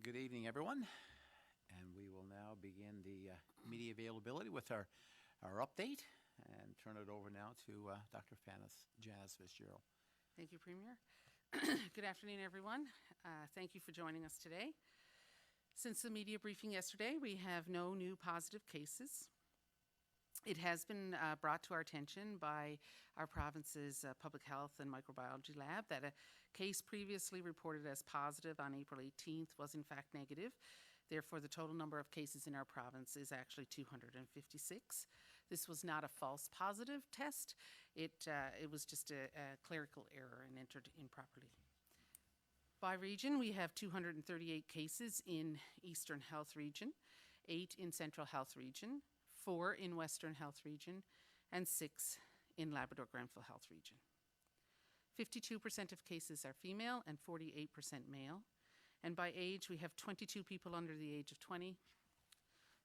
Good evening, everyone. And we will now begin the media availability with our update and turn it over now to Dr. Janice Fitzgerald. Thank you, Premier. Good afternoon, everyone. Thank you for joining us today. Since the media briefing yesterday, we have no new positive cases. It has been brought to our attention by our province's public health and microbiology lab that a case previously reported as positive on April 18th was in fact negative. Therefore, the total number of cases in our province is actually 256. This was not a false positive test. It was just a clerical error and entered improperly. By region, we have 238 cases in Eastern Health Region, 8 in Central Health Region, 4 in Western Health Region, and 6 in Labrador-Grenville Health Region. 52% of cases are female and 48% male. And by age, we have 22 people under the age of 20,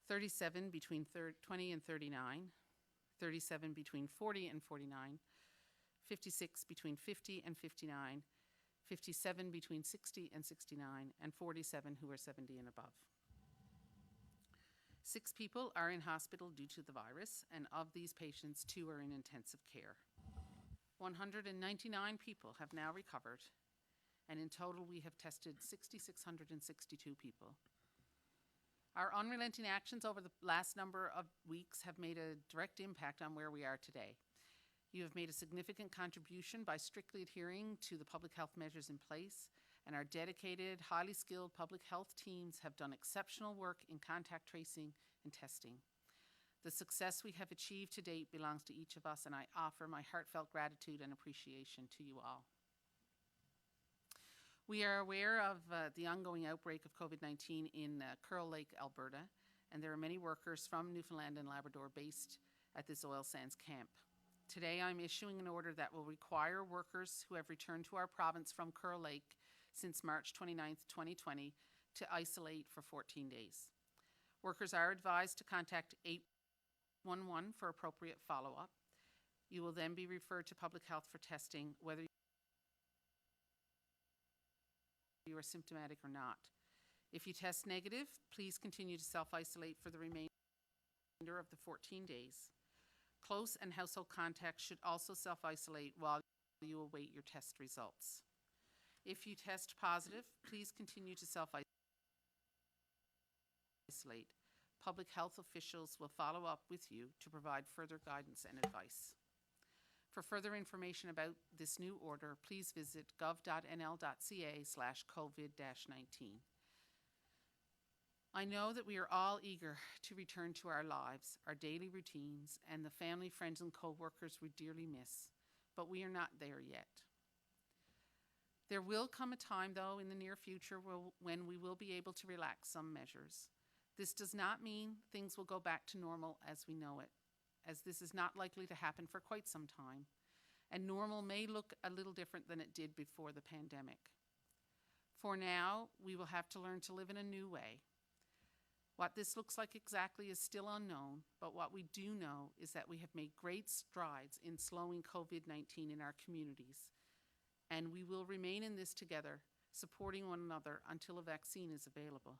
37 between 20 and 39, 37 between 40 and 49, 56 between 50 and 59, 57 between 60 and 69, and 47 who are 70 and above. 6 people are in hospital due to the virus, and of these patients, 2 are in intensive care. 199 people have now recovered, and in total we have tested 6,662 people. Our unrelenting actions over the last number of weeks have made a direct impact on where we are today. You have made a significant contribution by strictly adhering to the public health measures in place, and our dedicated, highly skilled public health teams have done exceptional work in contact tracing and testing. The success we have achieved to date belongs to each of us, and I offer my heartfelt gratitude and appreciation to you all. We are aware of the ongoing outbreak of COVID-19 in Curl Lake, Alberta, and there are many workers from Newfoundland and Labrador based at this oil sands camp. Today, I'm issuing an order that will require workers who have returned to our province from Curl Lake since March 29, 2020, to isolate for 14 days. Workers are advised to contact 811 for appropriate follow-up. You will then be referred to public health for testing, whether you are symptomatic or not. If you test negative, please continue to self-isolate for the remainder of the 14 days. Close and household contacts should also self-isolate while you await your test results. If you test positive, please continue to self-isolate. Public health officials will follow up with you to provide further guidance and advice. For further information about this new order, please visit gov.nl.ca/COVID-19. I know that we are all eager to return to our lives, our daily routines, and the family, friends, and co-workers we dearly miss, but we are not there yet. There will come a time, though, in the near future when we will be able to relax some measures. This does not mean things will go back to normal as we know it, as this is not likely to happen for quite some time, and normal may look a little different than it did before the pandemic. For now, we will have to learn to live in a new way. What this looks like exactly is still unknown, but what we do know is that we have made great strides in slowing COVID-19 in our communities, and we will remain in this together, supporting one another until a vaccine is available.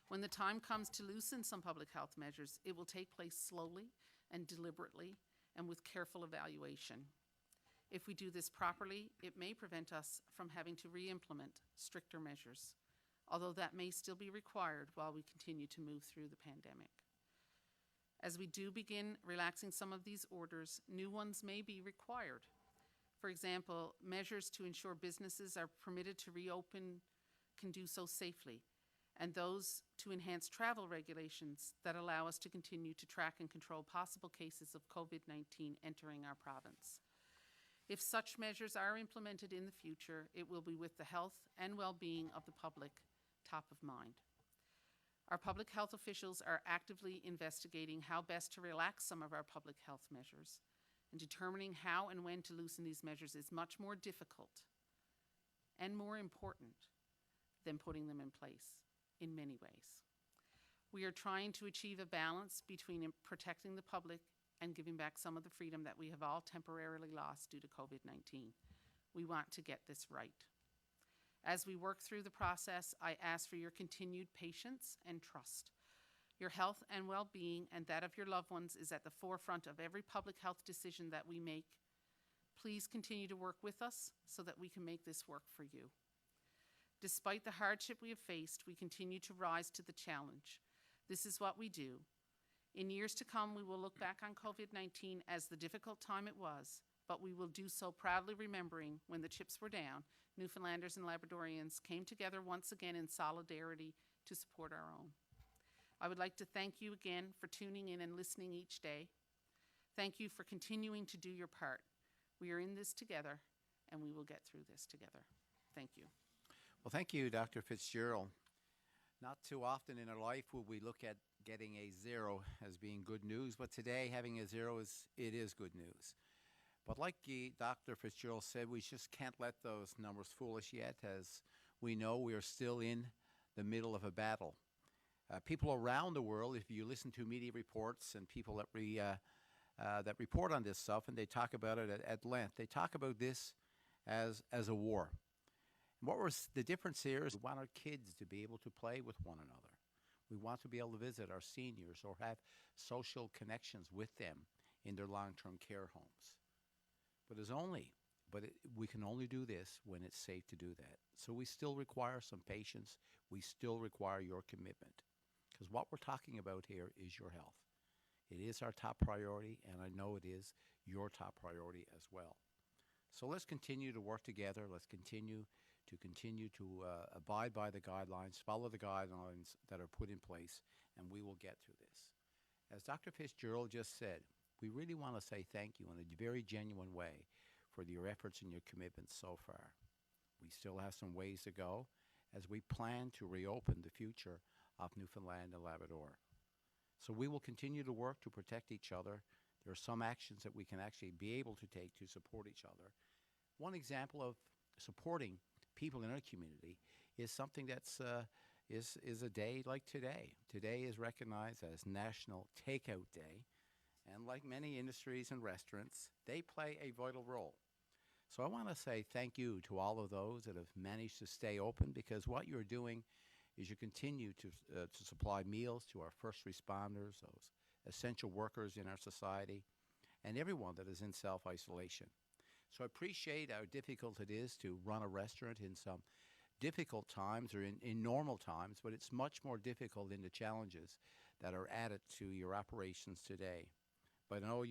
When the time comes to loosen some public health measures, it will take place slowly and deliberately and with careful evaluation. If we do this properly, it may prevent us from having to re-implement stricter measures, although that may still be required while we continue to move through the pandemic. As we do begin relaxing some of these orders, new ones may be required. For example, measures to ensure businesses are permitted to reopen can do so safely, and those to enhance travel regulations that allow us to continue to track and control possible cases of COVID-19 entering our province. If such measures are implemented in the future, it will be with the health and well-being of the public top of mind. Our public health officials are actively investigating how best to relax some of our public health measures, and determining how and when to loosen these measures is much more difficult and more important than putting them in place in many ways. We are trying to achieve a balance between protecting the public and giving back some of the freedom that we have all temporarily lost due to COVID-19. We want to get this right. As we work through the process, I ask for your continued patience and trust. Your health and well-being and that of your loved ones is at the forefront of every public health decision that we make. Please continue to work with us so that we can make this work for you. Despite the hardship we have faced, we continue to rise to the challenge. This is what we do. In years to come, we will look back on COVID-19 as the difficult time it was, but we will do so proudly remembering when the chips were down, Newfoundlanders and Labradorians came together once again in solidarity to support our own. I would like to thank you again for tuning in and listening each day. Thank you for continuing to do your part. We are in this together, and we will get through this together. Thank you. Well, thank you, Dr. Fitzgerald. Not too often in our life will we look at getting a 0 as being good news, but today having a 0 is good news. But like Dr. Fitzgerald said, we just can't let those numbers fool us yet, as we know we are still in the middle of a battle. People around the world, if you listen to media reports and people that report on this stuff, and they talk about it at length, they talk about this as a war. The difference here is we want our kids to be able to play with one another. We want to be able to visit our seniors or have social connections with them in their long-term care homes. We can only do this when it's safe to do that. So we still require some patience. We still require your commitment. Because what we're talking about here is your health. It is our top priority, and I know it is your top priority as well. So let's continue to work together. Let's continue to abide by the guidelines, follow the guidelines that are put in place, and we will get through this. As Dr. Fitzgerald just said, we really want to say thank you in a very genuine way for your efforts and your commitments so far. We still have some ways to go as we plan to reopen the future of Newfoundland and Labrador. So we will continue to work to protect each other. There are some actions that we can actually be able to take to support each other. One example of supporting people in our community is something that's is a day like today. Today is recognized as National Takeout Day, and like many industries and restaurants, they play a vital role. So I want to say thank you to all of those that have managed to stay open, because what you're doing is you continue to supply meals to our first responders, those essential workers in our society, and everyone that is in self-isolation. So I appreciate how difficult it is to run a restaurant in some difficult times or in normal times, but it's much more difficult in the challenges that are added to your operations today. But I know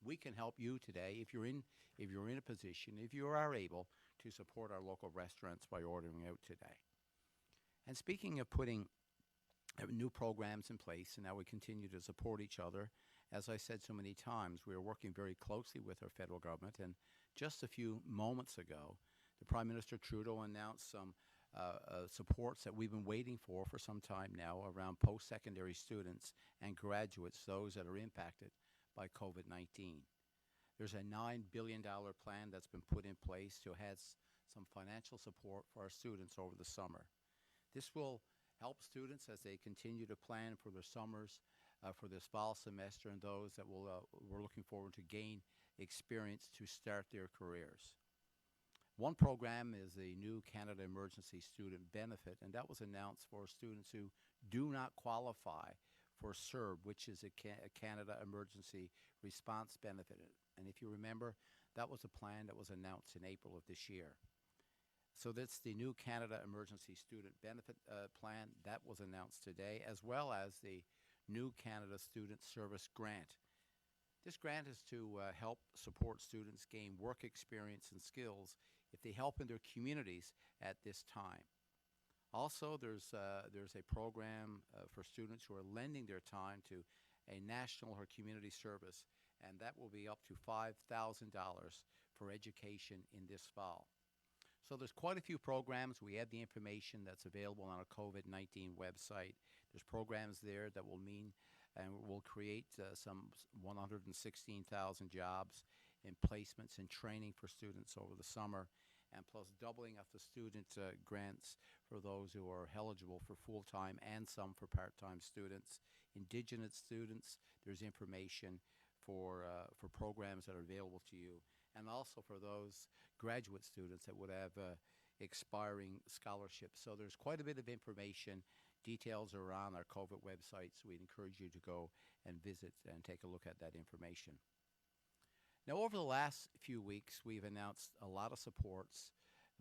we can help you today if you're in a position, if you are able to support our local restaurants by ordering out today. And speaking of putting new programs in place, and now we continue to support each other, as I said so many times, we are working very closely with our federal government. And just a few moments ago, the Prime Minister Trudeau announced some supports that we've been waiting for some time now around post-secondary students and graduates, those that are impacted by COVID-19. There's a $9 billion plan that's been put in place to have some financial support for our students over the summer. This will help students as they continue to plan for their summers, for this fall semester, and those that we're looking forward to gain experience to start their careers. One program is the new Canada Emergency Student Benefit, and that was announced for students who do not qualify for CERB, which is a Canada Emergency Response Benefit. And if you remember, that was a plan that was announced in April of this year. So that's the new Canada Emergency Student Benefit Plan that was announced today, as well as the new Canada Student Service Grant. This grant is to help support students gain work experience and skills if they help in their communities at this time. Also, there's a program for students who are lending their time to a national or community service, and that will be up to $5,000 for education in this fall. So there's quite a few programs. We have the information that's available on our COVID-19 website. There's programs there that will mean and will create some 116,000 jobs in placements and training for students over the summer, and plus doubling of the student grants for those who are eligible for full-time and some for part-time students. Indigenous students, there's information for programs that are available to you, and also for those graduate students that would have expiring scholarships. So there's quite a bit of information. Details are on our COVID website, so we'd encourage you to go and visit and take a look at that information. Now, over the last few weeks, we've announced a lot of supports,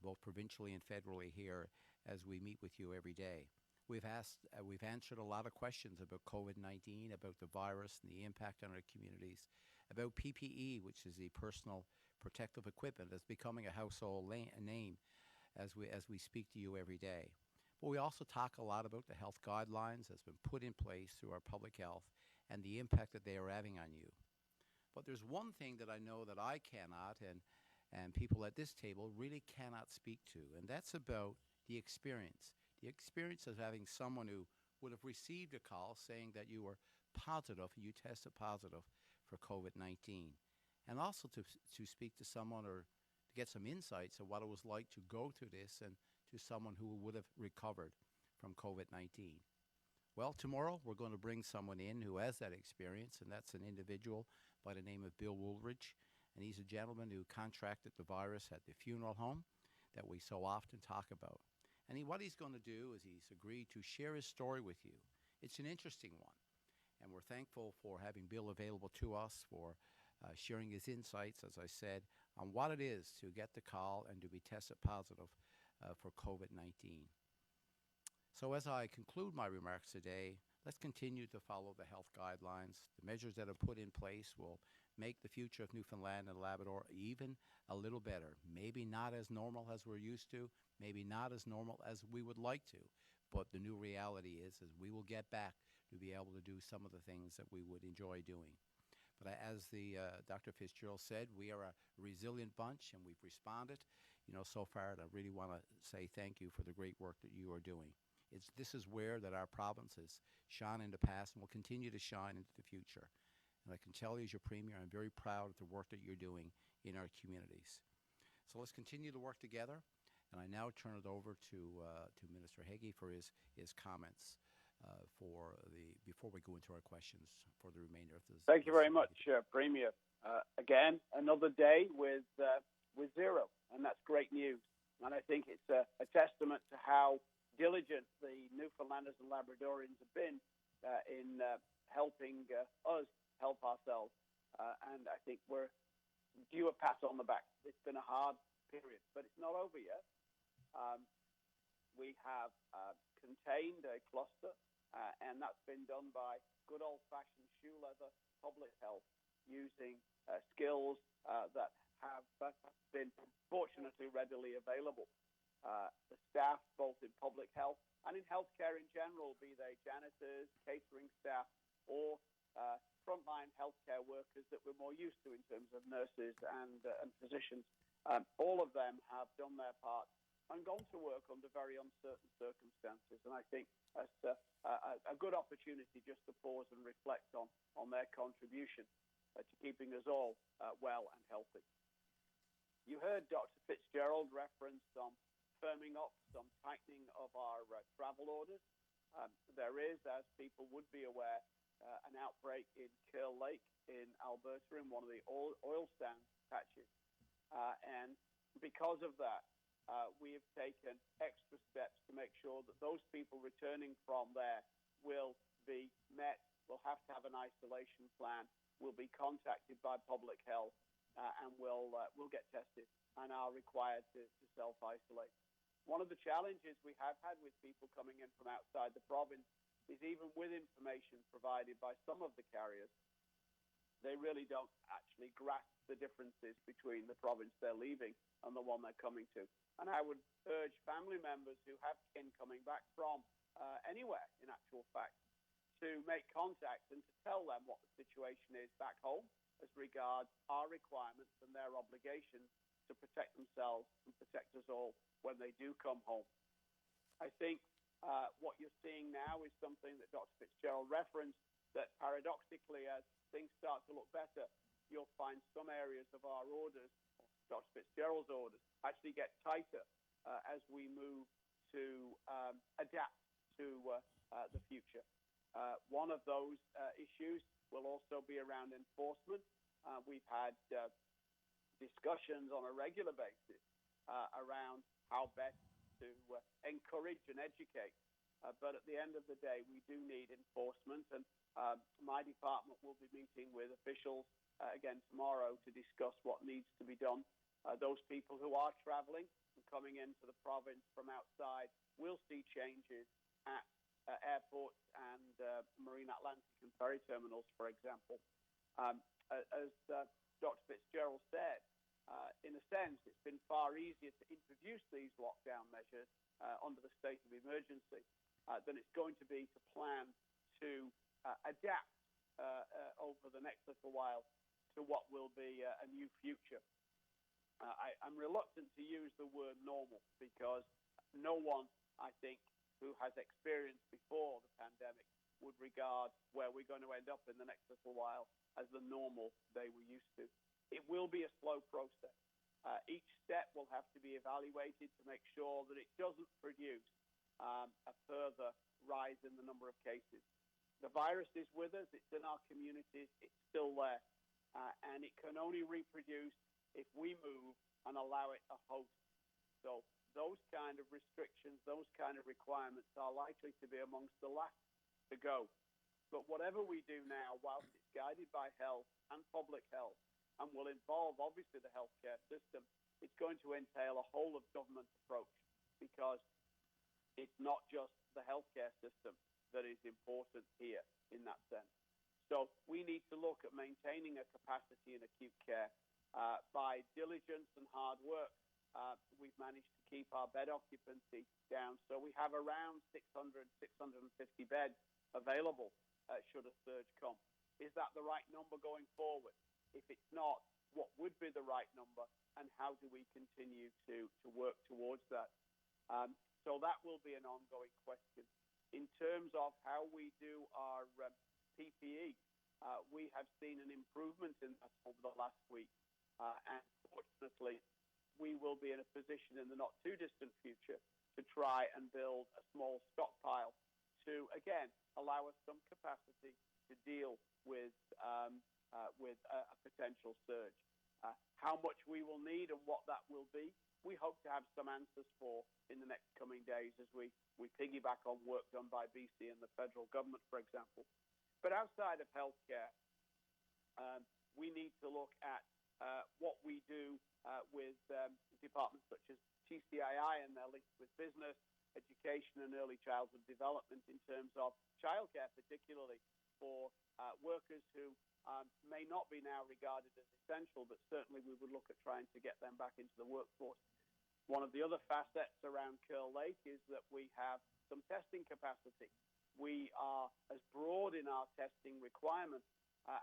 both provincially and federally here, as we meet with you every day. We've answered a lot of questions about COVID-19, about the virus and the impact on our communities, about PPE, which is the personal protective equipment that's becoming a household name as we speak to you every day. But we also talk a lot about the health guidelines that's been put in place through our public health and the impact that they are having on you. But there's one thing that I know that I cannot and people at this table really cannot speak to, and that's about the experience. The experience of having someone who would have received a call saying that you were positive, you tested positive for COVID-19. And also to speak to someone or to get some insights of what it was like to go through this and to someone who would have recovered from COVID-19. Well, tomorrow we're going to bring someone in who has that experience, and that's an individual by the name of Bill Woolridge. And he's a gentleman who contracted the virus at the funeral home that we so often talk about. And what he's going to do is he's agreed to share his story with you. It's an interesting one. And we're thankful for having Bill available to us, for sharing his insights, as I said, on what it is to get the call and to be tested positive for COVID-19. So as I conclude my remarks today, let's continue to follow the health guidelines. The measures that are put in place will make the future of Newfoundland and Labrador even a little better. Maybe not as normal as we're used to, maybe not as normal as we would like to, but the new reality is we will get back to be able to do some of the things that we would enjoy doing. But as Dr. Fitzgerald said, we are a resilient bunch, and we've responded, so far. And I really want to say thank you for the great work that you are doing. This is where that our province has shone in the past and will continue to shine into the future. And I can tell you as your Premier, I'm very proud of the work that you're doing in our communities. So let's continue to work together. And I now turn it over to Minister Haggie for his comments before we go into our questions for the remainder of this. Thank you very much, Premier. Again, another day with zero, and that's great news. And I think it's a testament to how diligent the Newfoundlanders and Labradorians have been in helping us help ourselves. And I think we're due a pat on the back. It's been a hard period, but it's not over yet. We have contained a cluster, and that's been done by good old-fashioned shoe leather public health, using skills that have been fortunately readily available. The staff, both in public health and in healthcare in general, be they janitors, catering staff, or frontline healthcare workers that we're more used to in terms of nurses and physicians, all of them have done their part and gone to work under very uncertain circumstances. And I think that's a good opportunity just to pause and reflect on their contribution to keeping us all well and healthy. You heard Dr. Fitzgerald reference some firming up, some tightening of our travel orders. There is, as people would be aware, an outbreak in Curl Lake in Alberta in one of the oil sand patches. And because of that, we have taken extra steps to make sure that those people returning from there will be met, will have to have an isolation plan, will be contacted by public health, and will get tested and are required to self-isolate. One of the challenges we have had with people coming in from outside the province is, even with information provided by some of the carriers, they really don't actually grasp the differences between the province they're leaving and the one they're coming to. And I would urge family members who have kin coming back from anywhere, in actual fact, to make contact and to tell them what the situation is back home as regards our requirements and their obligations to protect themselves and protect us all when they do come home. I think what you're seeing now is something that Dr. Fitzgerald referenced, that paradoxically, as things start to look better, you'll find some areas of our orders, Dr. Fitzgerald's orders, actually get tighter as we move to adapt to the future. One of those issues will also be around enforcement. We've had discussions on a regular basis around how best to encourage and educate. But at the end of the day, we do need enforcement, and my department will be meeting with officials again tomorrow to discuss what needs to be done. Those people who are traveling and coming into the province from outside will see changes at airports and marine Atlantic and ferry terminals, for example. As Dr. Fitzgerald said, in a sense, it's been far easier to introduce these lockdown measures under the state of emergency than it's going to be to plan to adapt over the next little while to what will be a new future. I'm reluctant to use the word normal because no one, I think, who has experience before the pandemic would regard where we're going to end up in the next little while as the normal they were used to. It will be a slow process. Each step will have to be evaluated to make sure that it doesn't produce a further rise in the number of cases. The virus is with us, it's in our communities, it's still there, and it can only reproduce if we move and allow it a host. So those kind of restrictions, those kind of requirements are likely to be amongst the last to go. But whatever we do now, whilst it's guided by health and public health, and will involve obviously the healthcare system, it's going to entail a whole of government approach, because it's not just the healthcare system that is important here in that sense. So we need to look at maintaining a capacity in acute care. By diligence and hard work, we've managed to keep our bed occupancy down. So we have around 600, 650 beds available should a surge come. Is that the right number going forward? If it's not, what would be the right number, and how do we continue to work towards that? So that will be an ongoing question. In terms of how we do our PPE, we have seen an improvement in that over the last week. And fortunately, we will be in a position in the not too distant future to try and build a small stockpile to, again, allow us some capacity to deal with a potential surge. How much we will need and what that will be, we hope to have some answers for in the next coming days as we piggyback on work done by BC and the federal government, for example. But outside of healthcare, we need to look at what we do with departments such as TCII and their links with business, education and early childhood development in terms of childcare, particularly for workers who may not be now regarded as essential, but certainly we would look at trying to get them back into the workforce. One of the other facets around Curl Lake is that we have some testing capacity. We are as broad in our testing requirements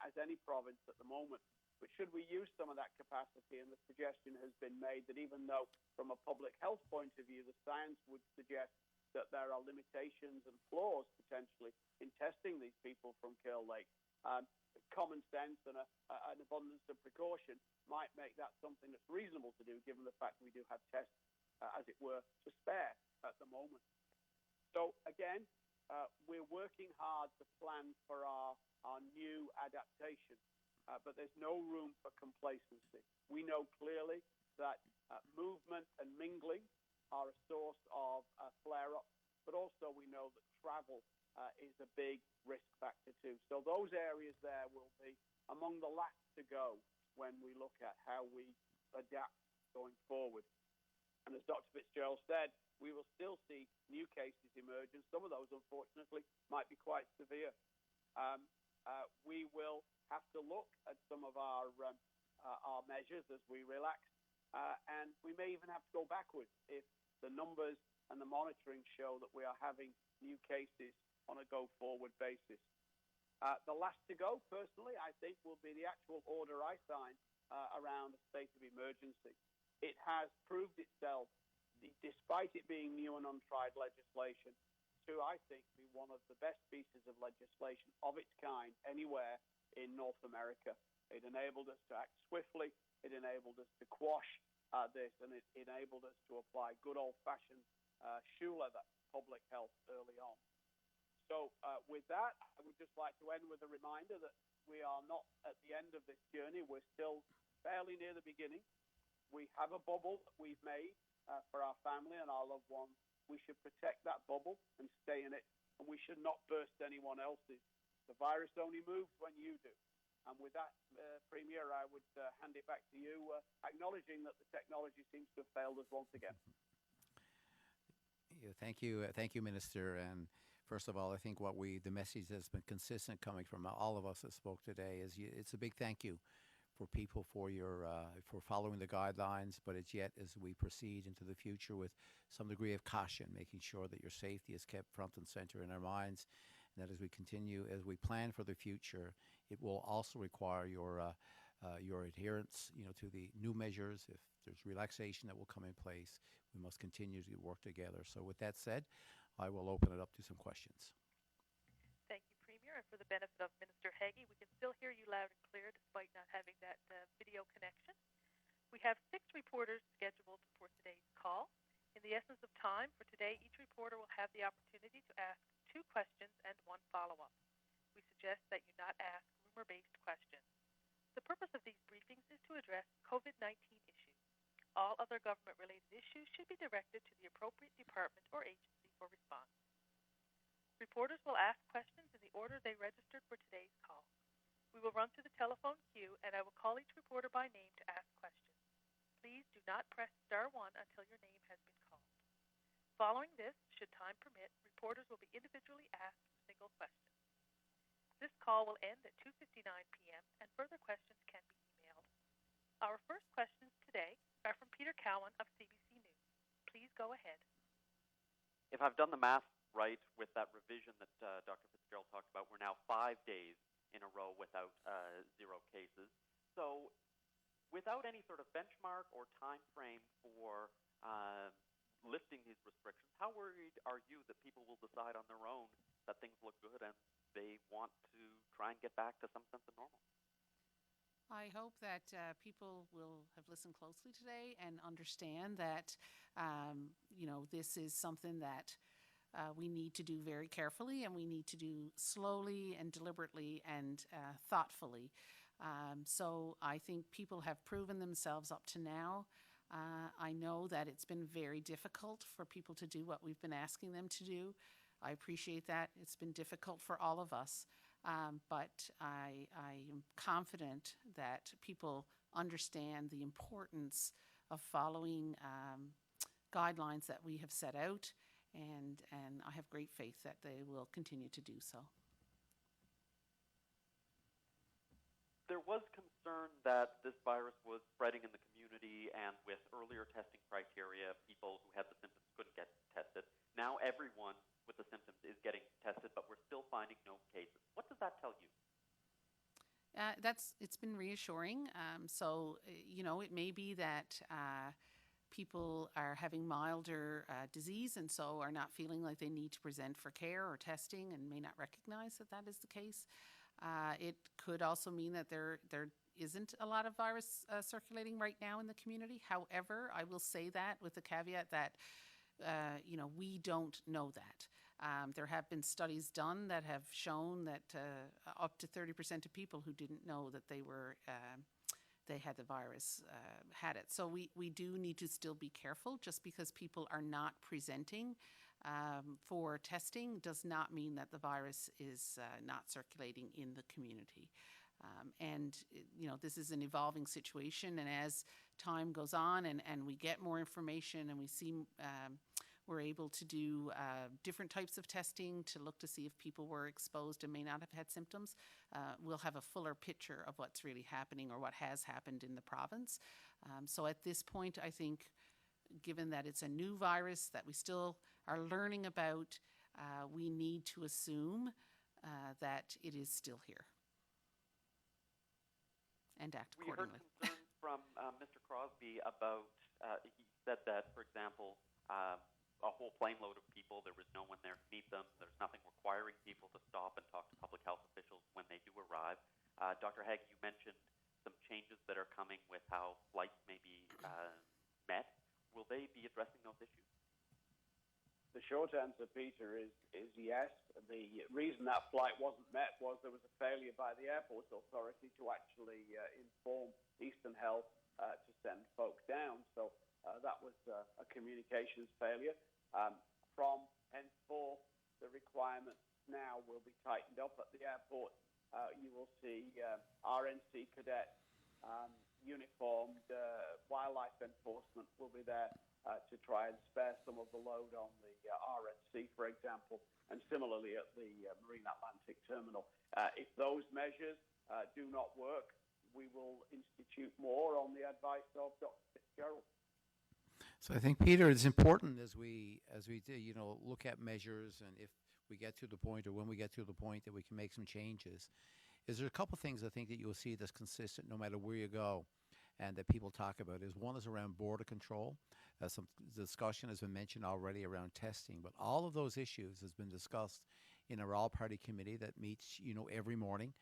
as any province at the moment. But should we use some of that capacity, and the suggestion has been made that even though from a public health point of view, the science would suggest that there are limitations and flaws potentially in testing these people from Curl Lake, common sense and an abundance of precaution might make that something that's reasonable to do, given the fact we do have tests, as it were, to spare at the moment. So again, we're working hard to plan for our new adaptation. But there's no room for complacency. We know clearly that movement and mingling are a source of flare-up, but also we know that travel is a big risk factor too. So those areas there will be among the last to go when we look at how we adapt going forward. And as Dr. Fitzgerald said, we will still see new cases emerge, and some of those, unfortunately, might be quite severe. We will have to look at some of our measures as we relax, and we may even have to go backwards if the numbers and the monitoring show that we are having new cases on a go-forward basis. The last to go, personally, I think, will be the actual order I signed around a state of emergency. It has proved itself, despite it being new and untried legislation, to, I think, be one of the best pieces of legislation of its kind anywhere in North America. It enabled us to act swiftly, it enabled us to quash this, and it enabled us to apply good old-fashioned shoe leather public health early on. So with that, I would just like to end with a reminder that we are not at the end of this journey. We're still fairly near the beginning. we have a bubble that we've made for our family and our loved ones. We should protect that bubble and stay in it, and we should not burst anyone else's. The virus only moves when you do. And with that, Premier, I would hand it back to you, acknowledging that the technology seems to have failed us once again. Yeah, thank you, Minister. And first of all, I think the message that's been consistent coming from all of us that spoke today is it's a big thank you for people for following the guidelines, but it's yet as we proceed into the future with some degree of caution, making sure that your safety is kept front and center in our minds, and that as we plan for the future, it will also require your adherence, to the new measures. If there's relaxation that will come in place, we must continue to work together. So with that said, I will open it up to some questions. Thank you, Premier. And for the benefit of Minister Haggie, we can still hear you loud and clear despite not having that video connection. We have 6 reporters scheduled for today's call. In the essence of time for today, each reporter will have the opportunity to ask 2 questions and 1 follow-up. We suggest that you not ask rumor-based questions. The purpose of these briefings is to address COVID-19 issues. All other government-related issues should be directed to the appropriate department or agency for response. Reporters will ask questions in the order they registered for today's call. We will run through the telephone queue, and I will call each reporter by name to ask questions. Please do not press *1 until your name has been called. Following this, should time permit, reporters will be individually asked single questions. This call will end at 2:59 p.m., and further questions can be emailed. Our first questions today are from Peter Cowan of CBC News. Please go ahead. If I've done the math right with that revision that Dr. Fitzgerald talked about, we're now 5 days in a row without 0 cases. So without any sort of benchmark or time frame for lifting these restrictions, how worried are you that people will decide on their own that things look good and they want to try and get back to some sense of normal? I hope that people will have listened closely today and understand that, this is something that we need to do very carefully, and we need to do slowly and deliberately and thoughtfully. So I think people have proven themselves up to now. I know that it's been very difficult for people to do what we've been asking them to do. I appreciate that. It's been difficult for all of us. But I am confident that people understand the importance of following guidelines that we have set out, and I have great faith that they will continue to do so. There was concern that this virus was spreading in the community, and with earlier testing criteria, people who had the symptoms couldn't get tested. Now everyone with the symptoms is getting tested, but we're still finding no cases. What does that tell you? It's been reassuring. It may be that people are having milder disease and so are not feeling like they need to present for care or testing and may not recognize that is the case. It could also mean that there isn't a lot of virus circulating right now in the community. However, I will say that with the caveat that we don't know that. There have been studies done that have shown that up to 30% of people who didn't know that they had the virus had it. So we do need to still be careful. Just because people are not presenting for testing does not mean that the virus is not circulating in the community. This is an evolving situation, and as time goes on and we get more information and we see we're able to do different types of testing to look to see if people were exposed and may not have had symptoms, we'll have a fuller picture of what's really happening or what has happened in the province. So at this point, I think, given that it's a new virus that we still are learning about, we need to assume that it is still here and act accordingly. We heard concerns from Mr. Crosby about, he said that, for example, a whole plane load of people, there was no one there to meet them, there's nothing requiring people to stop and talk to public health officials when they do arrive. Dr. Haggie, you mentioned some changes that are coming with how flights may be met. Will they be addressing those issues? The short answer, Peter, is yes. The reason that flight wasn't met was there was a failure by the airport authority to actually inform Eastern Health to send folks down. So that was a communications failure. From henceforth, the requirements now will be tightened up at the airport. You will see RNC cadets, uniformed wildlife enforcement will be there to try and spare some of the load on the RNC, for example, and similarly at the Marine Atlantic Terminal. If those measures do not work, we will institute more on the advice of Dr. Fitzgerald. So I think, Peter, it's important as we look at measures, and if we get to the point, or when we get to the point that we can make some changes, is there a couple things I think that you'll see that's consistent no matter where you go, and that people talk about. Is one is around border control. Some discussion has been mentioned already around testing, but all of those issues has been discussed in our all-party committee that meets every morning.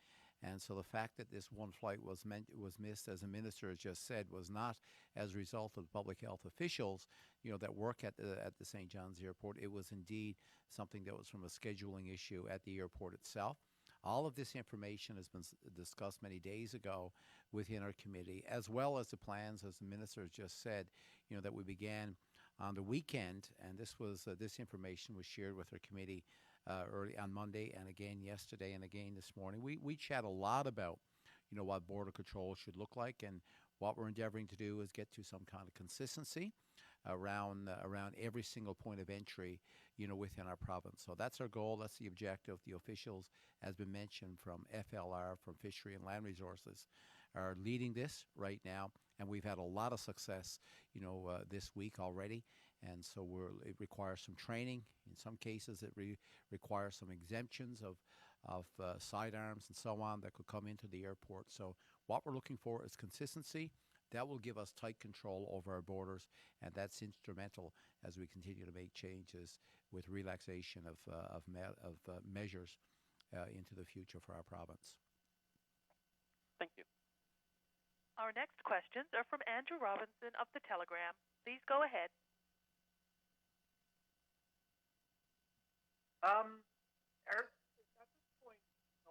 And so the fact that this one flight was missed, as the minister has just said, was not as a result of public health officials, that work at the St. John's Airport. It was indeed something that was from a scheduling issue at the airport itself. All of this information has been discussed many days ago within our committee, as well as the plans, as the minister has just said, that we began on the weekend. And this information was shared with our committee early on Monday, and again yesterday, and again this morning. We chat a lot about, what border control should look like, and what we're endeavoring to do is get to some kind of consistency around every single point of entry, within our province. So that's our goal. That's the objective. The officials, as been mentioned, from FLR, from Fishery and Land Resources, are leading this right now, and we've had a lot of success, this week already. And so it requires some training. In some cases, it requires some exemptions of sidearms and so on that could come into the airport. So what we're looking for is consistency. That will give us tight control over our borders, and that's instrumental as we continue to make changes with relaxation of measures into the future for our province. Thank you. Our next questions are from Andrew Robinson of The Telegram. Please go ahead. Eric, at this point,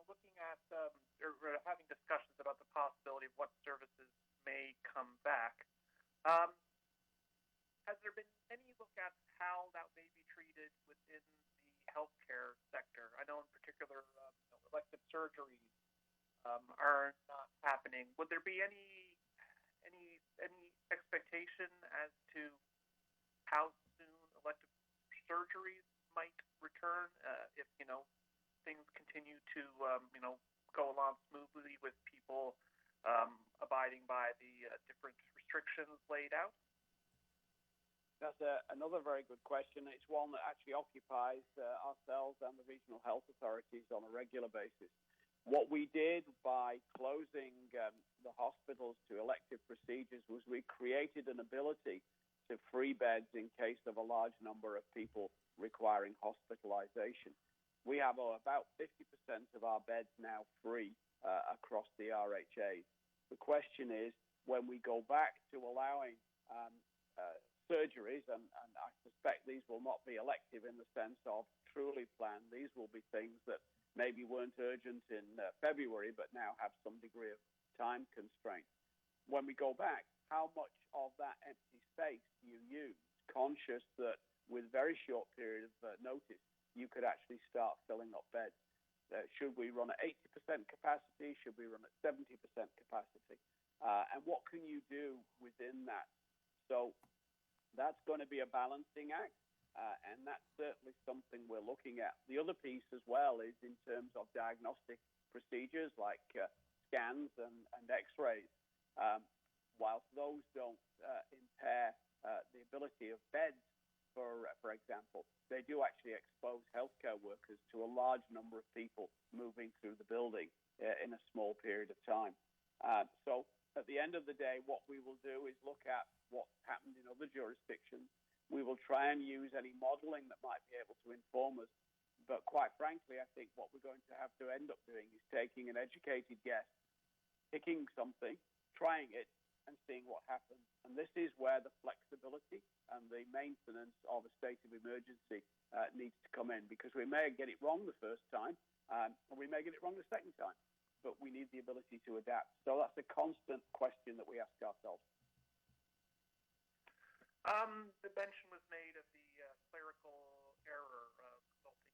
looking at or having discussions about the possibility of what services may come back, has there been any look at how that may be treated within the healthcare sector? I know in particular elective surgeries are not happening. Would there be any expectation as to how soon elective surgeries might return if things continue to go along smoothly with people abiding by the different restrictions laid out? That's another very good question. It's one that actually occupies ourselves and the regional health authorities on a regular basis. What we did by closing the hospitals to elective procedures was we created an ability to free beds in case of a large number of people requiring hospitalization. We have about 50% of our beds now free across the RHAs. The question is, when we go back to allowing surgeries, and I suspect these will not be elective in the sense of truly planned. These will be things that maybe weren't urgent in February, but now have some degree of time constraint. When we go back, how much of that empty space you use, conscious that with very short period of notice, you could actually start filling up beds. Should we run at 80% capacity? Should we run at 70% capacity? And what can you do within that? So that's going to be a balancing act, and that's certainly something we're looking at. The other piece as well is in terms of diagnostic procedures like scans and x-rays. Whilst those don't impair the ability of beds, for example, they do actually expose healthcare workers to a large number of people moving through the building in a small period of time. So at the end of the day, what we will do is look at what happened in other jurisdictions. We will try and use any modeling that might be able to inform us. But quite frankly, I think what we're going to have to end up doing is taking an educated guess, picking something, trying it, and seeing what happens. And this is where the flexibility and the maintenance of a state of emergency needs to come in, because we may get it wrong the first time, and we may get it wrong the second time. but we need the ability to adapt. So that's a constant question that we ask ourselves. The mention was made of the clerical error resulting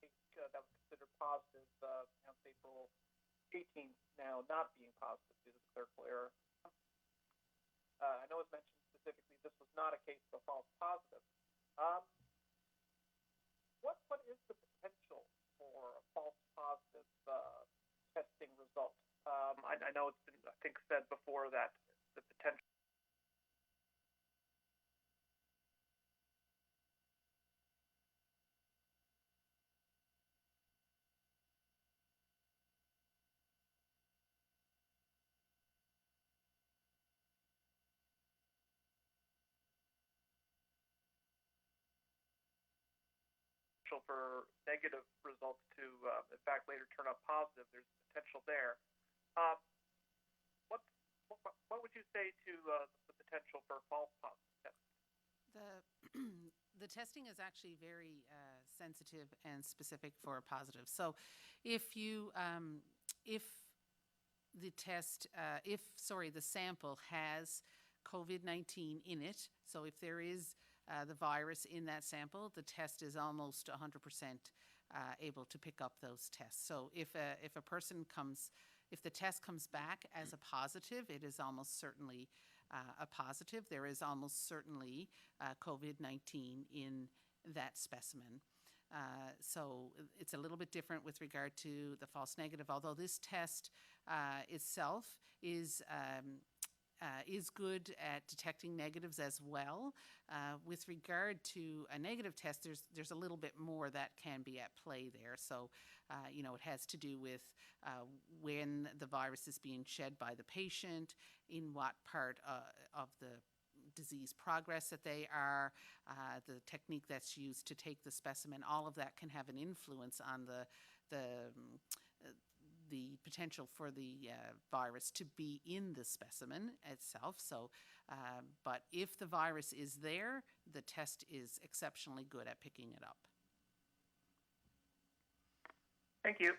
in that was considered positive on April 18th, now not being positive due to the clerical error. I know it was mentioned specifically this was not a case of a false positive. What is the potential for a false positive testing result? I know it's been, I think, said before that the potential for negative results to, in fact, later turn out positive. There's potential there. What would you say to the potential for false positive testing? The testing is actually very sensitive and specific for positive. So if you if the test the sample has COVID-19 in it, so if there is the virus in that sample, the test is almost 100% able to pick up those tests. So if the test comes back as a positive, it is almost certainly a positive. There is almost certainly COVID-19 in that specimen. So it's a little bit different with regard to the false negative, although this test itself is good at detecting negatives as well. With regard to a negative test, there's a little bit more that can be at play there. So, it has to do with when the virus is being shed by the patient, in what part of the disease progress that they are, the technique that's used to take the specimen. All of that can have an influence on the potential for the virus to be in the specimen itself. So, but if the virus is there, the test is exceptionally good at picking it up. Thank you.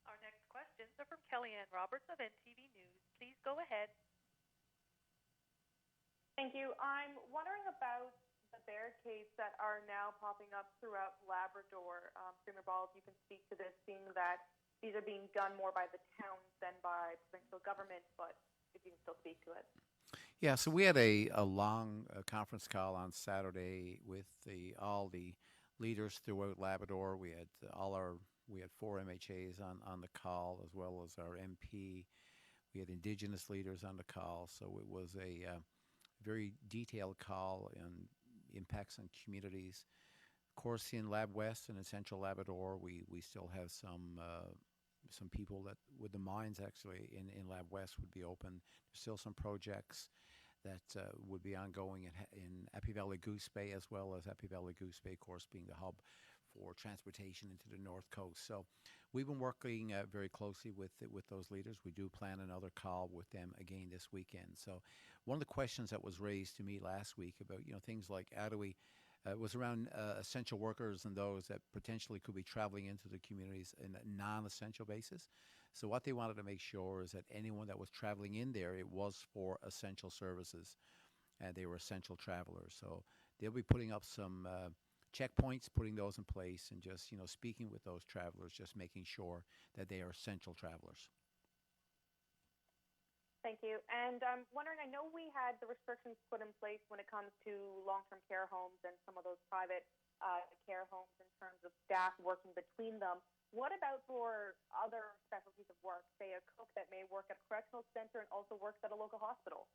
Our next questions are from Kellyanne Roberts of NTV News. Please go ahead. Thank you. I'm wondering about the barricades that are now popping up throughout Labrador. Premier Ball, if you can speak to this, seeing that these are being done more by the towns than by provincial government, but if you can still speak to it. Yeah, so we had a long conference call on Saturday with all the leaders throughout Labrador. We had 4 MHAs on the call, as well as our MP. We had Indigenous leaders on the call, so it was a very detailed call on impacts on communities. Of course, in Lab West and in Central Labrador, we still have some people that, with the mines actually in Lab West, would be open. There's still some projects that would be ongoing in Happy Valley Goose Bay, as well as Happy Valley Goose Bay, of course, being the hub for transportation into the North Coast. So we've been working very closely with those leaders. We do plan another call with them again this weekend. So one of the questions that was raised to me last week about things like how do we was around essential workers and those that potentially could be traveling into the communities in a non-essential basis. So what they wanted to make sure is that anyone that was traveling in there, it was for essential services, and they were essential travelers. So they'll be putting up some checkpoints, putting those in place, and just speaking with those travelers, just making sure that they are essential travelers. Thank you. And I'm wondering, I know we had the restrictions put in place when it comes to long-term care homes and some of those private care homes in terms of staff working between them. What about for other specialties of work, say a cook that may work at a correctional center and also works at a local hospital?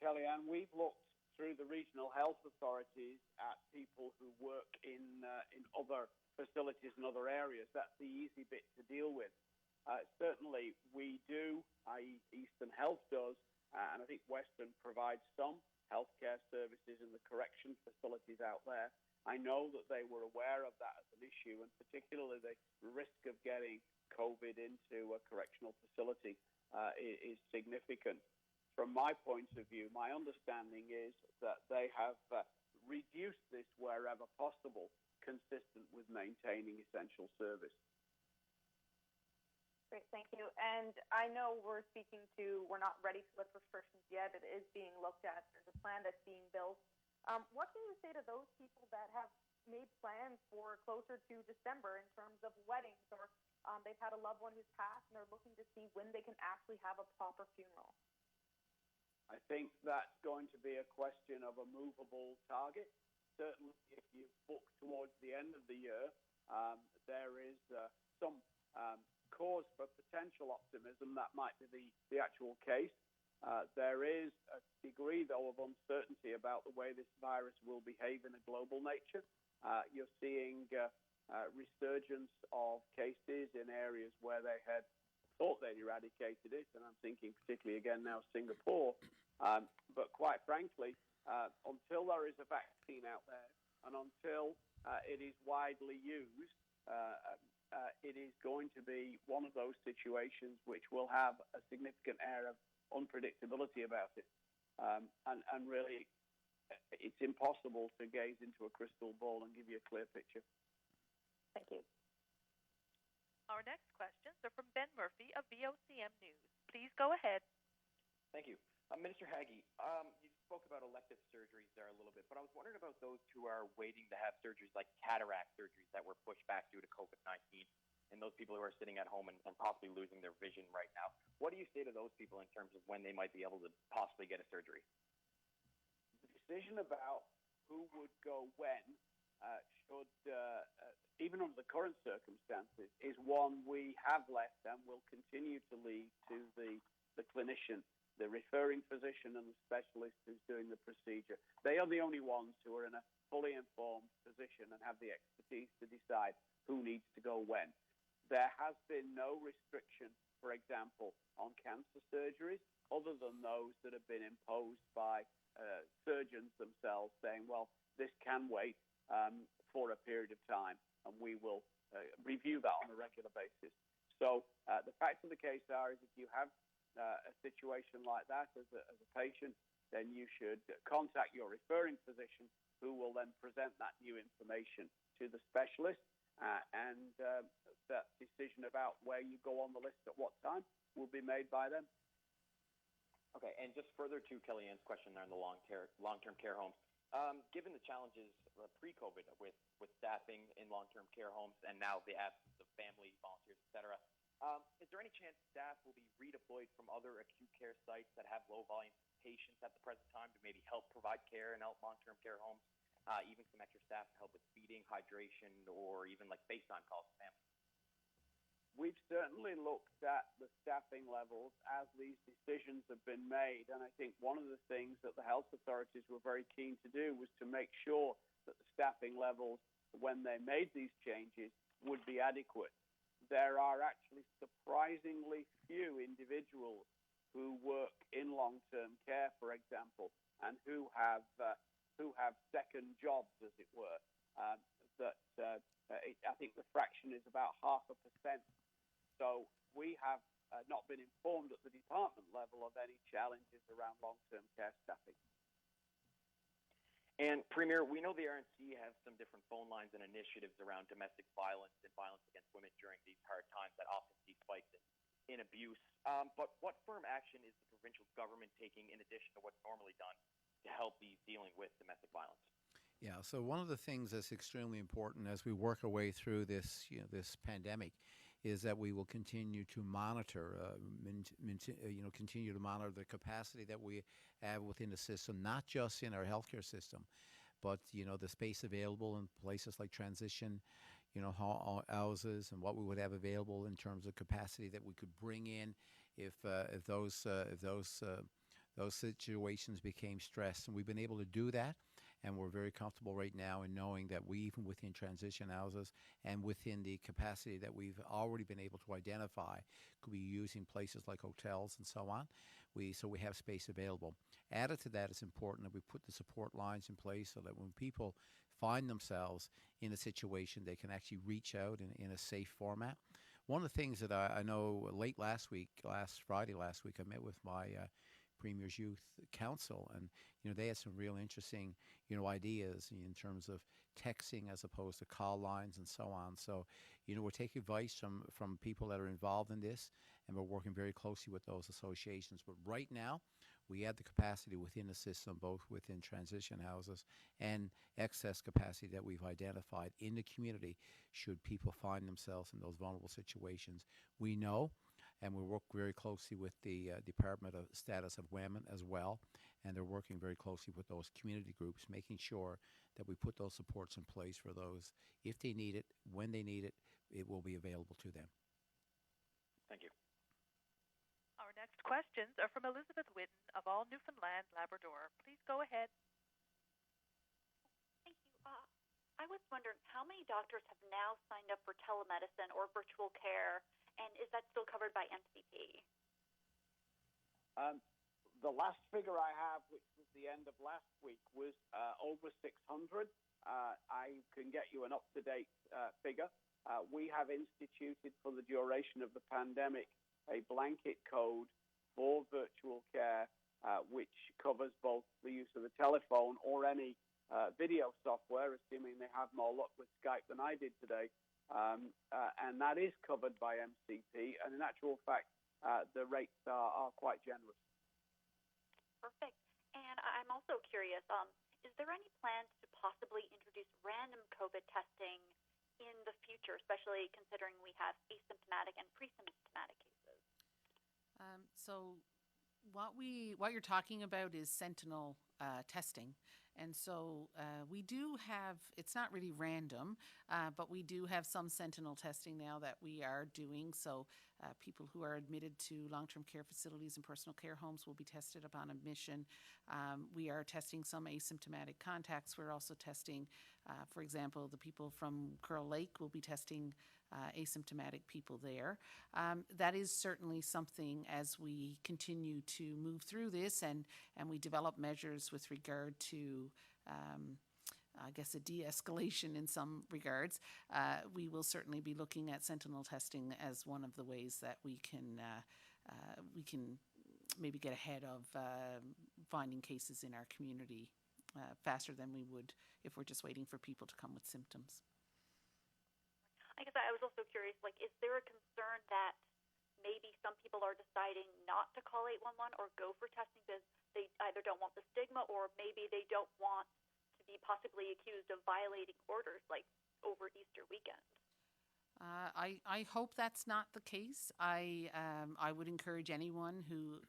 Kellyanne, we've looked through the regional health authorities at people who work in other facilities and other areas. That's the easy bit to deal with. Certainly we do, i.e. Eastern Health does, and I think Western provides some healthcare services in the correction facilities out there. I know that they were aware of that as an issue, and particularly the risk of getting COVID into a correctional facility is significant. from my point of view, my understanding is that they have reduced this wherever possible, consistent with maintaining essential service. Great, thank you. And I know we're not ready to lift restrictions yet. It is being looked at. There's a plan that's being built. What can you say to those people that have made plans for closer to December in terms of weddings, or they've had a loved one who's passed and they're looking to see when they can actually have a proper funeral? I think that's going to be a question of a movable target. Certainly, if you book towards the end of the year, there is some cause for potential optimism. That might be the actual case. There is a degree, though, of uncertainty about the way this virus will behave in a global nature. You're seeing resurgence of cases in areas where they had thought they'd eradicated it, and I'm thinking particularly again now Singapore. But quite frankly, until there is a vaccine out there and until it is widely used, it is going to be one of those situations which will have a significant air of unpredictability about it. And really, it's impossible to gaze into a crystal ball and give you a clear picture. Thank you. Our next questions are from Ben Murphy of VOCM News. Please go ahead. Thank you. Minister Haggie, you spoke about elective surgeries there a little bit, but I was wondering about those who are waiting to have surgeries like cataract surgeries that were pushed back due to COVID-19, and those people who are sitting at home and possibly losing their vision right now. What do you say to those people in terms of when they might be able to possibly get a surgery? The decision about who would go when should, even under the current circumstances, is one we have left and will continue to leave to the clinician, the referring physician and the specialist who's doing the procedure. They are the only ones who are in a fully informed position and have the expertise to decide who needs to go when. There has been no restriction, for example, on cancer surgeries, other than those that have been imposed by surgeons themselves saying, well, this can wait for a period of time, and we will review that on a regular basis. So the facts of the case are is if you have a situation like that as a patient, then you should contact your referring physician, who will then present that new information to the specialist, and that decision about where you go on the list at what time will be made by them. Okay, and just further to Kellyanne's question there on the long-term care homes, given the challenges pre-COVID with staffing in long-term care homes and now the absence of family volunteers, et cetera, is there any chance staff will be redeployed from other acute care sites that have low-volume patients at the present time to maybe help provide care in long-term care homes, even some extra staff to help with feeding, hydration, or even like FaceTime calls to families? We've certainly looked at the staffing levels as these decisions have been made, and I think one of the things that the health authorities were very keen to do was to make sure that the staffing levels, when they made these changes, would be adequate. There are actually surprisingly few individuals who work in long-term care, for example, and who have second jobs, as it were. I think the fraction is about 0.5%. So we have not been informed at the department level of any challenges around long-term care staffing. And Premier, we know the RNC have some different phone lines and initiatives around domestic violence and violence against women during these hard times that often see spikes in abuse. But what firm action is the provincial government taking in addition to what's normally done to help these dealing with domestic violence? Yeah, so one of the things that's extremely important as we work our way through this, this pandemic, is that we will continue to monitor, continue to monitor the capacity that we have within the system, not just in our healthcare system, but the space available in places like transition, houses, and what we would have available in terms of capacity that we could bring in if those situations became stressed, and we've been able to do that. And we're very comfortable right now in knowing that we, even within transition houses and within the capacity that we've already been able to identify, could be using places like hotels and so on. So we have space available. Added to that, it's important that we put the support lines in place so that when people find themselves in a situation, they can actually reach out in a safe format. One of the things that I know last Friday last week, I met with my Premier's Youth Council, and they had some real interesting ideas in terms of texting as opposed to call lines and so on. So we're taking advice from people that are involved in this, and we're working very closely with those associations. But right now, we have the capacity within the system, both within transition houses and excess capacity that we've identified in the community should people find themselves in those vulnerable situations. We know, and we work very closely with the Department of Status of Women as well, and they're working very closely with those community groups, making sure that we put those supports in place for those. If they need it, when they need it, it will be available to them. Thank you. Our next questions are from Elizabeth Whitten of All Newfoundland Labrador. Please go ahead. Thank you. I was wondering how many doctors have now signed up for telemedicine or virtual care, and is that still covered by MCP? The last figure I have, which was the end of last week, was over 600. I can get you an up-to-date figure. We have instituted for the duration of the pandemic a blanket code for virtual care, which covers both the use of the telephone or any video software, assuming they have more luck with Skype than I did today. And that is covered by MCP. And in actual fact, the rates are quite generous. Perfect. And I'm also curious, is there any plans to possibly introduce random COVID testing in the future, especially considering we have asymptomatic and pre-symptomatic cases? So what you're talking about is sentinel testing. And so we do have, it's not really random, but we do have some sentinel testing now that we are doing. So people who are admitted to long-term care facilities and personal care homes will be tested upon admission. We are testing some asymptomatic contacts. We're also testing, for example, the people from Curl Lake will be testing asymptomatic people there. That is certainly something as we continue to move through this and we develop measures with regard to I guess a de-escalation in some regards. We will certainly be looking at sentinel testing as one of the ways that we can maybe get ahead of finding cases in our community faster than we would if we're just waiting for people to come with symptoms. I guess I was also curious, is there a concern that maybe some people are deciding not to call 811 or go for testing because they either don't want the stigma or maybe they don't want to be possibly accused of violating orders over Easter weekend? I hope that's not the case. I would encourage anyone who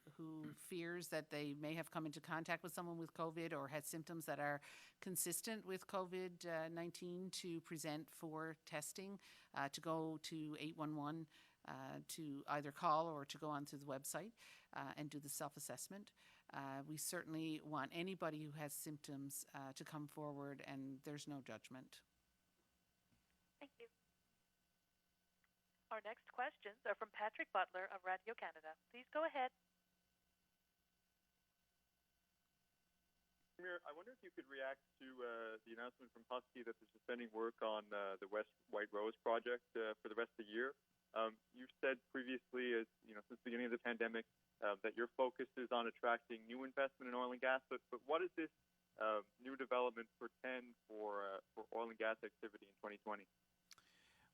fears that they may have come into contact with someone with COVID or had symptoms that are consistent with COVID-19 to present for testing, to go to 811, to either call or to go onto the website and do the self-assessment. We certainly want anybody who has symptoms to come forward, and there's no judgment. Thank you. Our next questions are from Patrick Butler of Radio Canada. Please go ahead. Premier, I wonder if you could react to the announcement from Husky that they're suspending work on the West White Rose project for the rest of the year. You've said previously, since the beginning of the pandemic, that your focus is on attracting new investment in oil and gas. But what does this new development portend for oil and gas activity in 2020?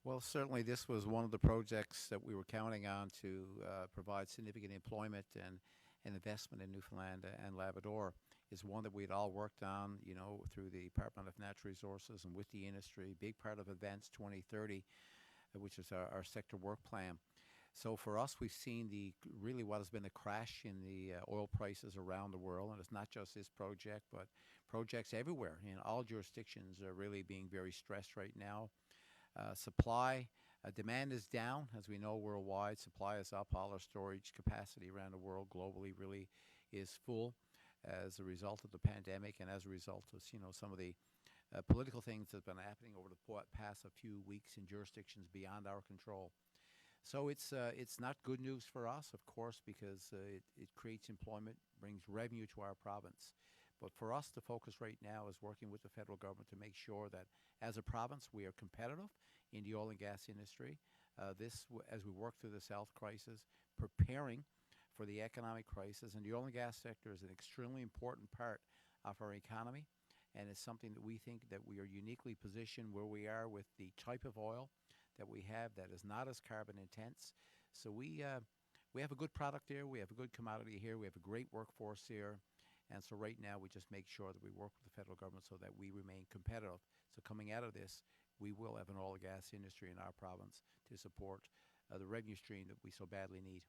Well, certainly this was one of the projects that we were counting on to provide significant employment and investment in Newfoundland and Labrador. Is one that we'd all worked on, through the Department of Natural Resources and with the industry. Big part of Events 2030, which is our sector work plan. So for us, we've seen really what has been a crash in the oil prices around the world, and it's not just this project, but projects everywhere. All jurisdictions are really being very stressed right now. Demand is down, as we know, worldwide. Supply is up. All our storage capacity around the world globally really is full as a result of the pandemic and as a result of some of the political things that have been happening over the past few weeks in jurisdictions beyond our control. So it's not good news for us, of course, because it creates employment, brings revenue to our province. But for us, the focus right now is working with the federal government to make sure that as a province we are competitive in the oil and gas industry. As we work through this health crisis, preparing for the economic crisis, and the oil and gas sector is an extremely important part of our economy, and it's something that we think that we are uniquely positioned where we are with the type of oil that we have that is not as carbon intense. So we have a good product here, we have a good commodity here, we have a great workforce here, and so right now we just make sure that we work with the federal government so that we remain competitive. So coming out of this, we will have an oil and gas industry in our province to support the revenue stream that we so badly need.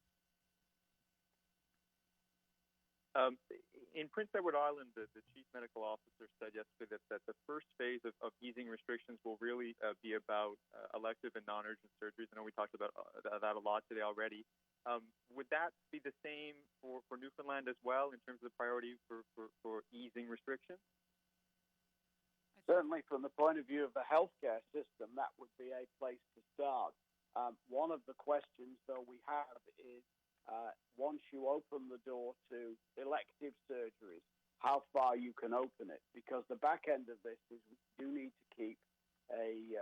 In Prince Edward Island, the chief medical officer said yesterday that the first phase of easing restrictions will really be about elective and non-urgent surgeries. I know we talked about that a lot today already. Would that be the same for Newfoundland as well in terms of the priority for easing restrictions? Certainly, from the point of view of the healthcare system, that would be a place to start. One of the questions, though, we have is once you open the door to elective surgeries, how far you can open it. Because the back end of this is we do need to keep a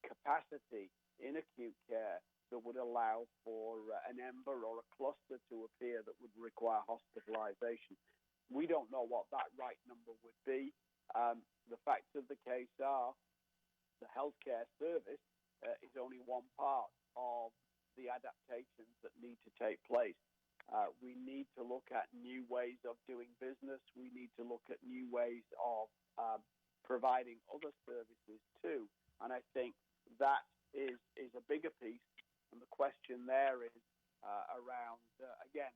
capacity in acute care that would allow for an ember or a cluster to appear that would require hospitalization. We don't know what that right number would be. The facts of the case are the healthcare service is only one part of the adaptations that need to take place. We need to look at new ways of doing business. We need to look at new ways of providing other services too. And I think that is a bigger piece. And the question there is around, again,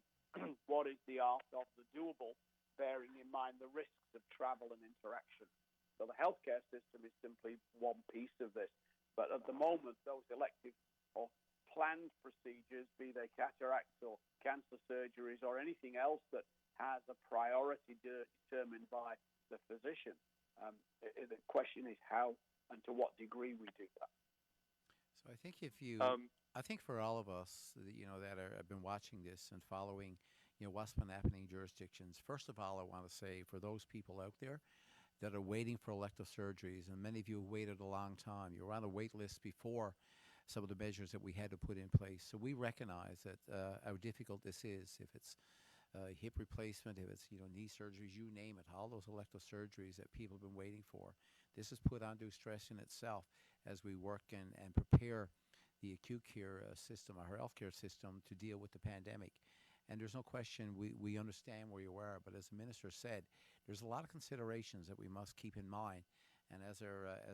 what is the art of the doable, bearing in mind the risks of travel and interaction. So the healthcare system is simply one piece of this. But at the moment, those elective or planned procedures, be they cataracts or cancer surgeries or anything else that has a priority determined by the physician, the question is how and to what degree we do that. So I think I think for all of us, that have been watching this and following, what's been happening in jurisdictions. First of all, I want to say for those people out there that are waiting for elective surgeries, and many of you have waited a long time. You were on a wait list before some of the measures that we had to put in place. So we recognize that how difficult this is. If it's hip replacement, if it's knee surgeries, you name it, all those elective surgeries that people have been waiting for. This has put undue stress in itself as we work and prepare the acute care system, our healthcare system, to deal with the pandemic. And there's no question we understand where you are, but as the minister said, there's a lot of considerations that we must keep in mind. And as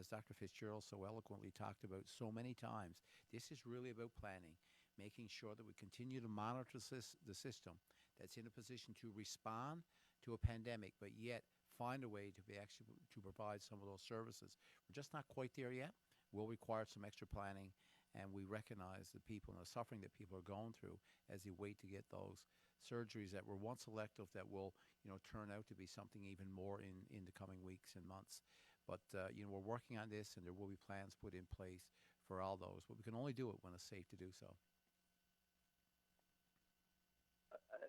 Dr. Fitzgerald so eloquently talked about so many times, this is really about planning, making sure that we continue to monitor the system that's in a position to respond to a pandemic, but yet find a way to to provide some of those services. We're just not quite there yet. We'll require some extra planning, and we recognize the people and the suffering that people are going through as they wait to get those surgeries that were once elective that will, turn out to be something even more in the coming weeks and months. But, we're working on this, and there will be plans put in place for all those. But we can only do it when it's safe to do so.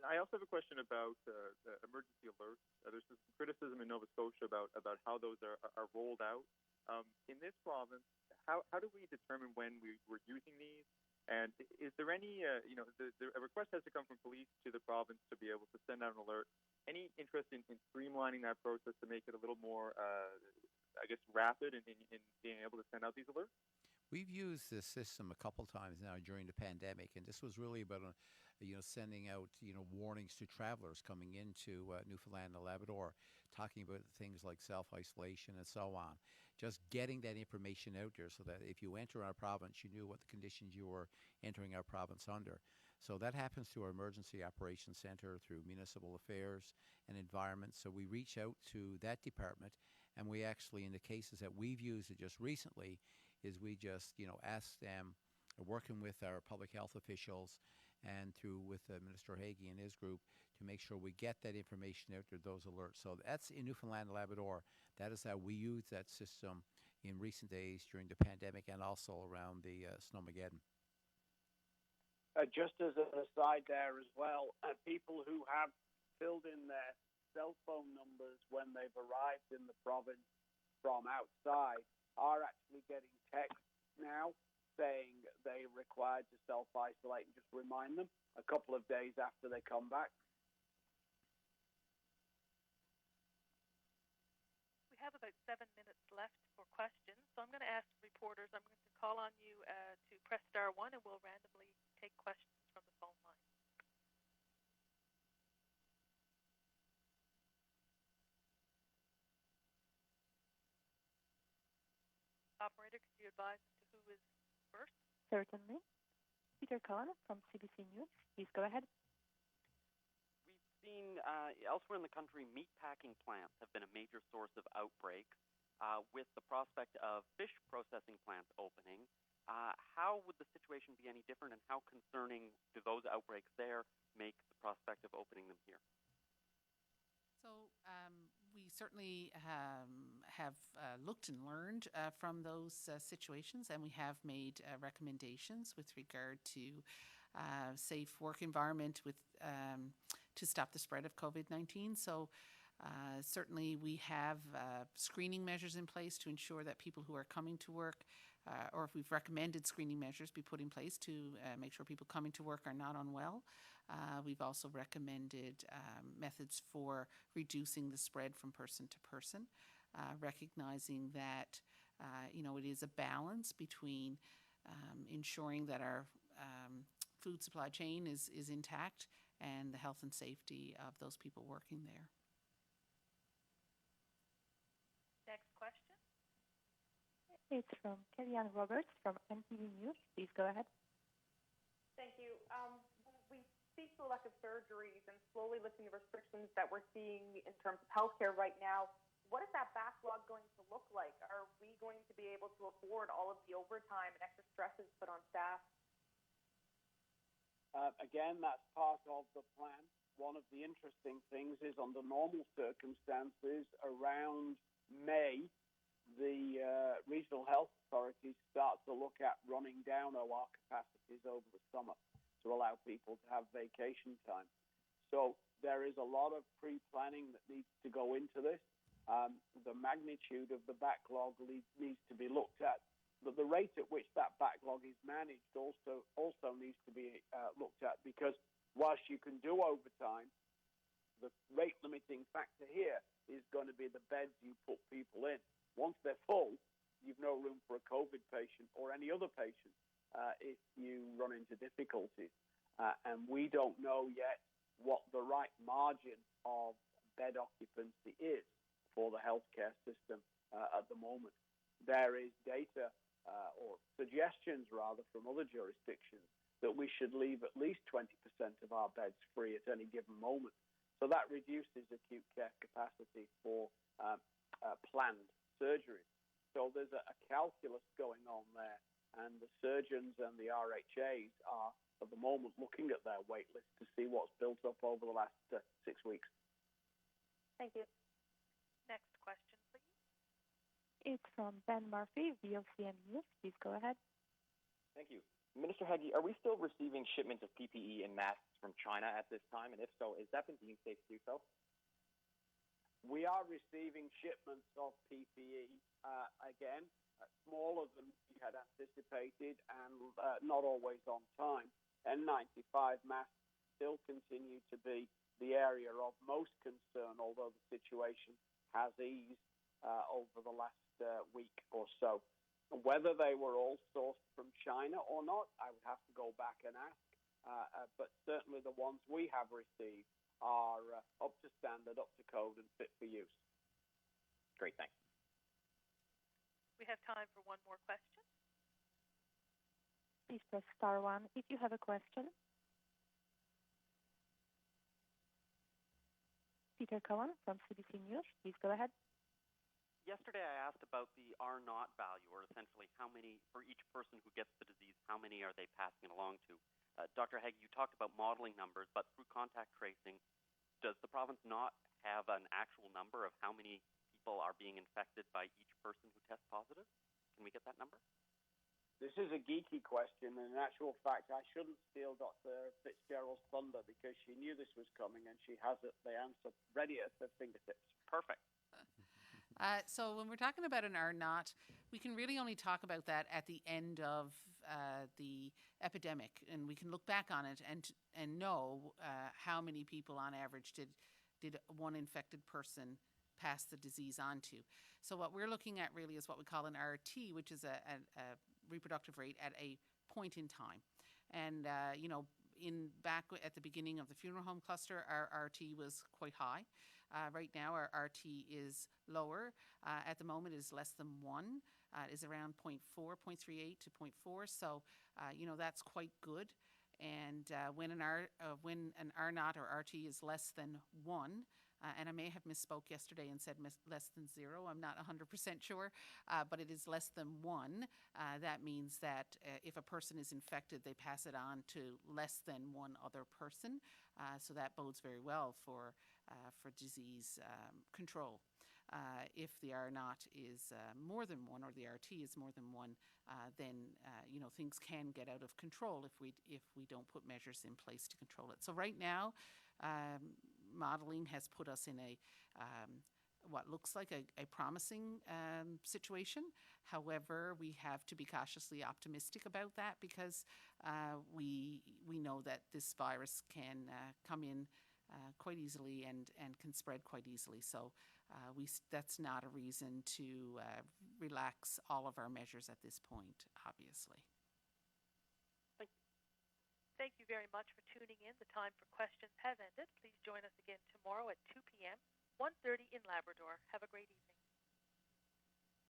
I also have a question about the emergency alerts. There's some criticism in Nova Scotia about how those are rolled out. In this province, how do we determine when we're using these? And is there any, a request has to come from police to the province to be able to send out an alert. Any interest in streamlining that process to make it a little more, rapid in being able to send out these alerts? We've used this system a couple times now during the pandemic, and this was really about sending out warnings to travelers coming into Newfoundland and Labrador, talking about things like self-isolation and so on. Just getting that information out there so that if you enter our province, you knew what the conditions you were entering our province under. So that happens to our Emergency Operations Center through Municipal Affairs and Environment. So we reach out to that department, and we actually, in the cases that we've used it just recently, is we just, ask them, working with our public health officials and with Minister Haggie and his group, to make sure we get that information out there, those alerts. So that's in Newfoundland and Labrador. That is how we use that system in recent days during the pandemic and also around the Snowmageddon. Just as an aside there as well, people who have filled in their cell phone numbers when they've arrived in the province from outside are actually getting texts now saying they're required to self-isolate and just remind them a couple of days after they come back. We have about 7 minutes left for questions, so I'm going to ask reporters, I'm going to call on you to press star 1 and we'll randomly take questions from the phone line. Operator, could you advise as to who is first? Certainly. Peter Cohen from CBC News. Please go ahead. We've seen elsewhere in the country, meatpacking plants have been a major source of outbreaks. With the prospect of fish processing plants opening, how would the situation be any different, and how concerning do those outbreaks there make the prospect of opening them here? So we certainly have looked and learned from those situations, and we have made recommendations with regard to safe work environment with to stop the spread of COVID-19. So certainly we have screening measures in place to ensure that people who are coming to work, or if we've recommended screening measures be put in place to make sure people coming to work are not unwell. We've also recommended methods for reducing the spread from person to person, recognizing that it is a balance between ensuring that our food supply chain is intact and the health and safety of those people working there. Next question. It's from Kellyanne Roberts from NTV News. Please go ahead. Thank you. We speak to elective surgeries and slowly lifting the restrictions that we're seeing in terms of healthcare right now. What is that backlog going to look like? Are we going to be able to afford all of the overtime and extra stresses put on staff? Again, that's part of the plan. One of the interesting things is under normal circumstances, around May, the regional health authorities start to look at running down OR capacities over the summer to allow people to have vacation time. So there is a lot of pre-planning that needs to go into this. The magnitude of the backlog needs to be looked at. But the rate at which that backlog is managed also needs to be looked at, because whilst you can do overtime, the rate limiting factor here is going to be the beds you put people in. Once they're full, you've no room for a COVID patient or any other patient if you run into difficulties. And we don't know yet what the right margin of bed occupancy is for the healthcare system at the moment. There is data or suggestions rather from other jurisdictions that we should leave at least 20% of our beds free at any given moment. So that reduces acute care capacity for planned surgeries. So there's a calculus going on there, and the surgeons and the RHAs are at the moment looking at their wait list to see what's built up over the last 6 weeks. Thank you. Next question, please. It's from Ben Murphy, VOCM News. Please go ahead. Thank you. Minister Haggie, are we still receiving shipments of PPE and masks from China at this time? And if so, has that been deemed safe to do so? We are receiving shipments of PPE, again, smaller than we had anticipated and not always on time. N95 masks still continue to be the area of most concern, although the situation has eased over the last week or so. Whether they were all sourced from China or not, I would have to go back and ask. But certainly the ones we have received are up to standard, up to code, and fit for use. Great, thanks. We have time for one more question. Please press star 1 if you have a question. Peter Cohen from CBC News. Please go ahead. Yesterday I asked about the R naught value, or essentially how many, for each person who gets the disease, how many are they passing it along to? Dr. Haggie, you talked about modeling numbers, but through contact tracing, does the province not have an actual number of how many people are being infected by each person who tests positive? Can we get that number? This is a geeky question, and in actual fact, I shouldn't steal Dr. Fitzgerald's thunder because she knew this was coming and she has the answer ready at her fingertips. Perfect. So when we're talking about an R naught, we can really only talk about that at the end of the epidemic, and we can look back on it and know how many people on average did one infected person pass the disease on to. So what we're looking at really is what we call an RT, which is a reproductive rate at a point in time. And back at the beginning of the funeral home cluster, our RT was quite high. Right now, our RT is lower. At the moment, it is less than 1. It is around 0.4, 0.38 to 0.4. So, that's quite good. And when an R naught or RT is less than 1, and I may have misspoke yesterday and said less than 0. I'm not 100% sure, but it is less than 1. That means that if a person is infected, they pass it on to less than one other person. So that bodes very well for disease control. If the R naught is more than 1 or the RT is more than 1, then things can get out of control if we don't put measures in place to control it. So right now, modeling has put us in what looks like a promising situation. However, we have to be cautiously optimistic about that because we know that this virus can come in quite easily and can spread quite easily. So that's not a reason to relax all of our measures at this point, obviously. Thank you very much for tuning in. The time for questions has ended. Please join us again tomorrow at 2 p.m., 1:30 in Labrador. Have a great evening.